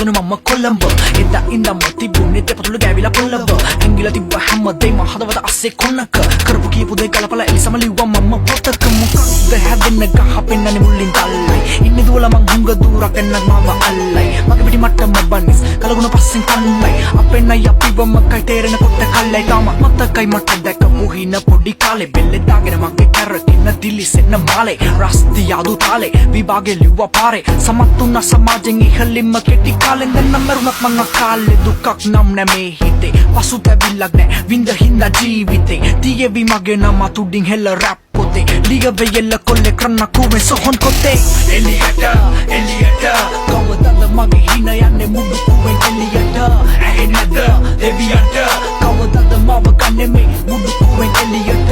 හැදුනේ මම කොළඹ එදා ඉඳන් තිබුණේ දෙපතුල ගෑවිලා පොළඹ ඇඟිලා තිබ්බ හැමදේම හදවත අස්සේ කොන්නක කරපු කීපු දේ කලපලා එලිසම ලිව්වා මම පොතක මොකක්ද හැදෙන්න ගහ පෙන්නන්නේ මුල්ලින් තල්ලයි ඉන්නේ දුවලා මං හුඟ දුරක් එන්නත් මාව අල්ලයි මගේ පිටි මට්ටම බනිස් කලගුණ පස්සෙන් කන්නයි අපෙන් අය අපිවම කයි තේරෙන කොට කල්ලයි තාම මතකයි මට දැකපු හින පොඩි කාලේ බෙල්ලේ දාගෙන මගේ කැරකින දිලිසෙන්න මාලේ රස්ති යාදු තාලේ විභාගේ ලිව්වා පාරේ සමත්තුන සමාජෙන් ඉහළින්ම කෙටි කාලෙන් දැන් මරුණත් මං කාලේ දුකක් නම් නැමේ හිතේ පසුතැවිල්ලක් නෑ විඳ හින්දා ජීවිතේ තියේවි මගේ නම තුඩින් හෙල්ල රැප් පොතේ ලියවෙ යෙල්ල කොල්ලේ කරන්න කුවේ සොහොන් කොතේ එලියට කවදද මගේ හින යන්නේ මුඩු කුවෙන් එලියට ඇහෙන්නද දෙවියන්ට කවදද මව කන්නේ මේ මුඩු කුවෙන් එලියට